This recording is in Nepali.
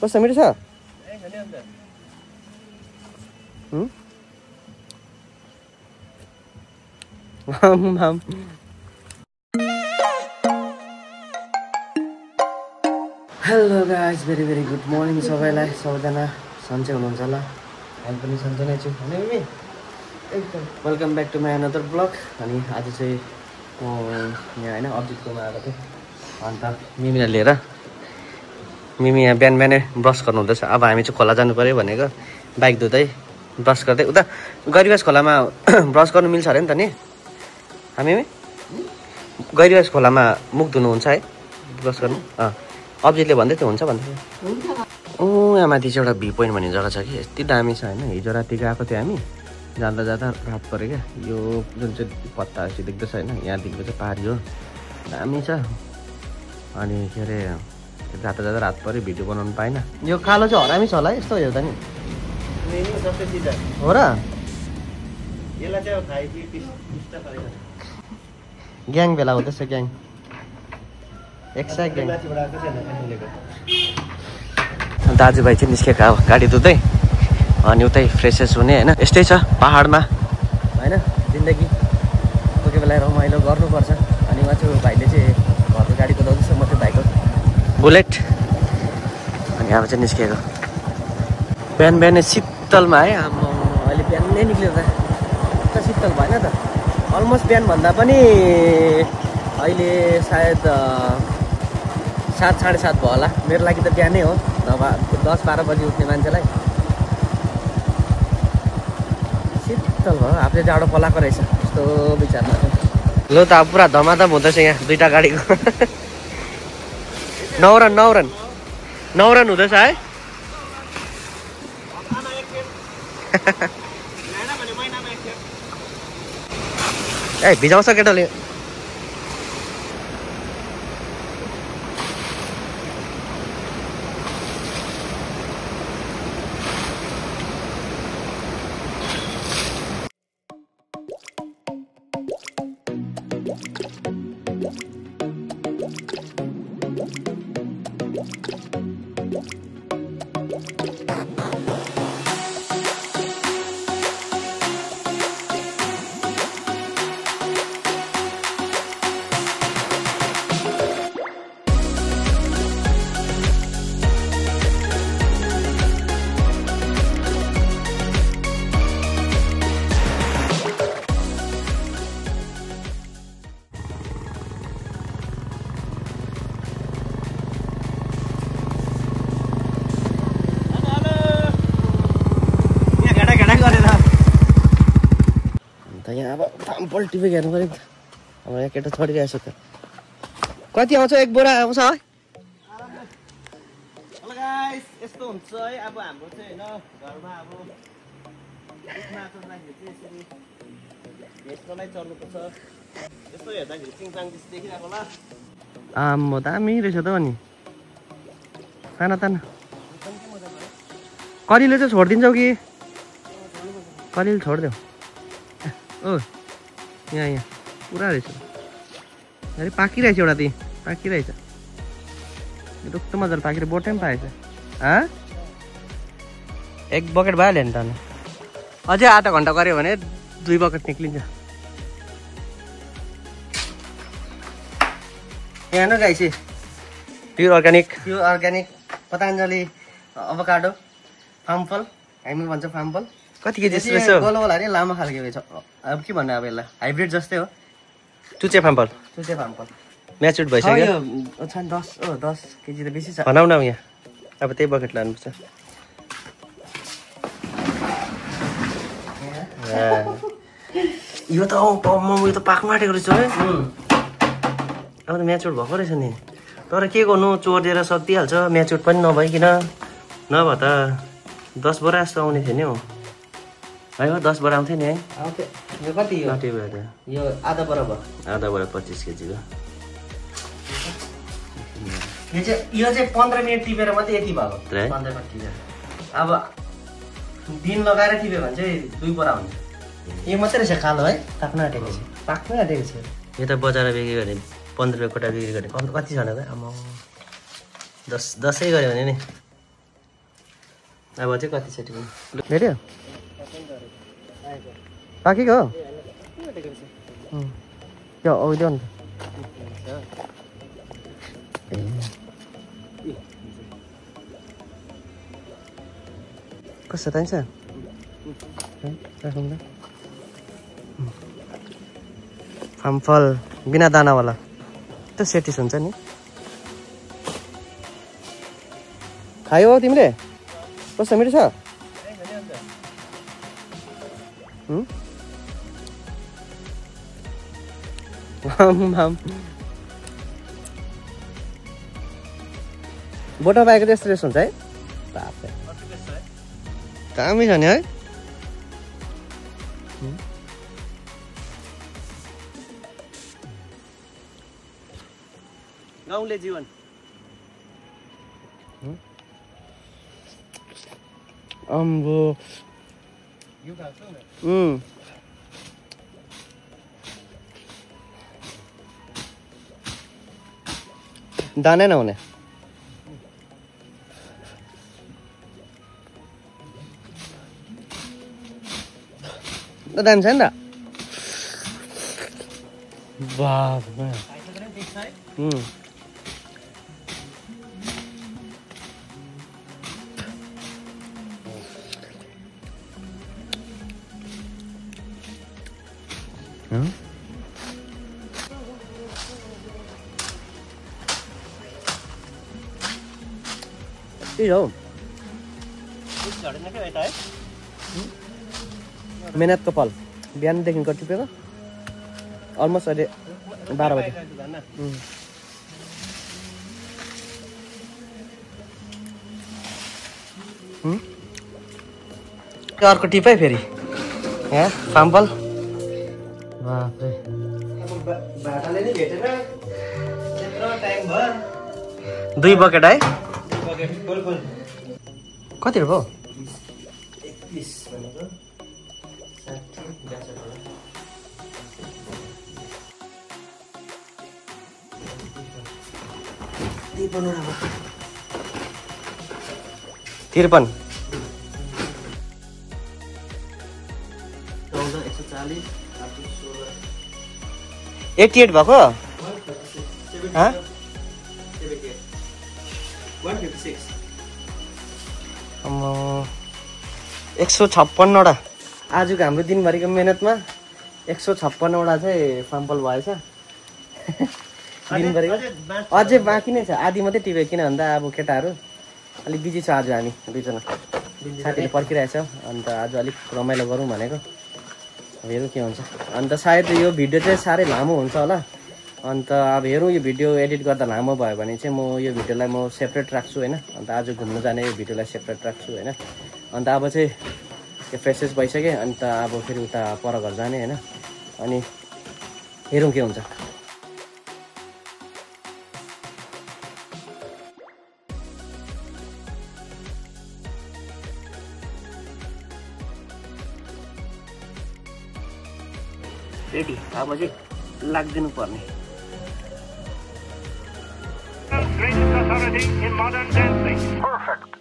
कस्तो मिठो छ hello guys very very good morning सबैलाई सबैजना सन्चै हुनुहुन्छ होला हामी पनि सन्चै नै छु होइन मिमी एकदम welcome back to my another blog अनि आज चाहिँ म यहाँ होइन अब्जितकोमा आएको थिएँ अन्त मिमीलाई लिएर मिमी यहाँ बिहान बिहानै ब्रस गर्नु हुँदैछ अब हामी चाहिँ खोला जानु पऱ्यो भनेको बाइक धुँदै ब्रस गर्दै उता गैरिबास खोलामा ब्रस गर्नु मिल्छ अरे नि त नि हामी गैरिबास खोलामा मुख धुनुहुन्छ है ब्रस गर्नु अब्जितले भन्दै थियो हुन्छ भन्दै यहाँ माथि चाहिँ एउटा भ्यू पोइन्ट भन्ने जग्गा छ कि यति दामी छ होइन हिजो राति गएको थियो हामी जाँदा जाँदा रात पऱ्यो क्या यो जुन चाहिँ पत्ता यस्तो देख्दैछ होइन यहाँदेखिको चाहिँ पारी हो दामी छ अनि के अरे जाँदा जाँदा रात पऱ्यो भिडियो बनाउनु पाएन यो कालो चाहिँ हरामी छ होला यस्तो हेर्दा नि हो र ग्याङ भेला हुँदैछ ग्याङ एक्साइट ग्याङ दाजुभाइ चाहिँ निस्केको अब गाडी धुँदै अनि उतै फ्रेसेस हुने होइन यस्तै छ पाहाडमा होइन जिन्दगी कोही कोही बेला रमाइलो गर्नुपर्छ अनि उहाँ चाहिँ भाइले चाहिँ घरको गाडी कुदाउँदैछ म चाहिँ भाइको बुलेट अनि अब चाहिँ निस्केको बिहान बिहानै शीतलमा है अहिले बिहानै निक्ल्यो त यस्तो शीतल भएन त अलमोस्ट बिहानभन्दा पनि अहिले सायद 7 साढे 7 भयो होला मेरो लागि त बिहानै हो नभए 10-12 बजी उठ्ने मान्छेलाई शीतल भयो आफूले जाडो पलाएको रहेछ यस्तो विचारमा ल त अब पुरा धमाधम हुँदैछ यहाँ दुईवटा गाडीको 9 रन हुँदैछ है ए भिजाउँछ केटाले यहाँ अब फामफल टिपेको हेर्नु पऱ्यो नि त अब यहाँ केटा छोडिरहेको छ त कति आउँछ एक बोरा आउँछ है यस्तो हुन्छ है अब हाम्रो चाहिँ होइन घरमा अब माछा राखेको चाहिँ यसरी भेजकोलाई चल्नुपर्छ यस्तो हेर्दाखेरि चिङचाङ देखिरहेको होला आम्म दामी रहेछ त अनि ताना ताना करिले चाहिँ छोडिदिन्छौ कि करिले छोडिदेऊ ओ यहाँ पुरा रहेछ अरे पाकिरहेछ एउटा त्यही पाकिरहेछ कस्तो मजाले पाकेर बोटै पनि पाएछ एक बकेट भइहाल्यो नि त अनि अझै आधा घन्टा गऱ्यो भने 2 बकेट निक्लिन्छ यहाँ न गाइसे प्योर अर्ग्यानिक पतञ्जली अभोकाडो फामफल हामी भन्छ फामफल कति केजी रहेछ गोलो होला नि लामो खालको रहेछ अब के भन्नु अब यसलाई हाइब्रिड जस्तै हो चुचे फामफल म्याच्युर्ड भइसक्यो 10 केजी त बेसी छ भनौ न यहाँ अब त्यही बकेट लानुपर्छ यो त यो त पाक्नु आँटेको रहेछ है अब त म्याच्युर्ड भएको रहेछ नि तर के गर्नु चोरिदिएर सकिहाल्छ म्याच्युर्ड पनि नभइकन नभए त 10 बोरा जस्तो आउने थियो नि हौ है 10 बोरा आउँथ्यो नि है आउँथ्यो यो कति हो यो आधा बोरा 25 केजीको यो चाहिँ 15 मिनट टिपेर मात्रै यति भएको 15 मिनट टिपेर अब दिन लगाएर टिप्यो भने चाहिँ 2 बोरा हुन्छ यो मात्रै रहेछ कालो है पाक्न आँटेको छ यो त बजारमा बिक्री गरे 15 रुपियाँ कोटा बिक्री गरे कति छ भने आमा 10 गऱ्यो भने नि अब चाहिँ कति सेटी पनि भेट्यो पाकेको हो त्यो औ नि कस्तो चाहिन्छ फामफल बिना दानावाला त्यो सेटिस हुन्छ नि खायो हो तिमीले कस्तो मिठो छ बोटा पाएको त्यस्तो रेस्ट हुन्छ है दामी छ नि है गाउँले जीवन अम्बो दानै नहुने दामी छ नि त बाबा मेहनतको फल बिहानदेखिको टिपेको अलमोस्ट अहिले 12 बजे अर्को टिपै फेरि यहाँ फामफल बाफ्रे भाटाले नि भेटेन त्यत्रो टाइम भयो 2 बकेट है कति हो 21 भनेको 53 88 भएको 156 वटा आजको हाम्रो दिनभरिको मेहनतमा 156 वटा चाहिँ फामफल भएछ दिनभरिको अझै बाँकी नै छ आधी मात्रै टिप्यो किन भन्दा अब केटाहरू अलिक बिजी छ आज हामी दुईजना साथीले पर्खिरहेछ अन्त आज अलिक रमाइलो गरौँ भनेको अब हेरौँ के हुन्छ अन्त सायद यो भिडियो चाहिँ साह्रै लामो हुन्छ होला अन्त अब हेरौँ यो भिडियो एडिट गर्दा लामो भयो भने चाहिँ म यो भिडियोलाई म सेपरेट राख्छु होइन अन्त आज घुम्नु जाने यो भिडियोलाई सेपरेट राख्छु होइन अन्त अब चाहिँ त्यो फ्रेसेस भइसक्यो अन्त अब फेरि उता पर घर जाने होइन अनि हेरौँ के हुन्छ रेडी अब चाहिँ लाग्दिनु पर्ने Greatest authority in modern dancing. Perfect.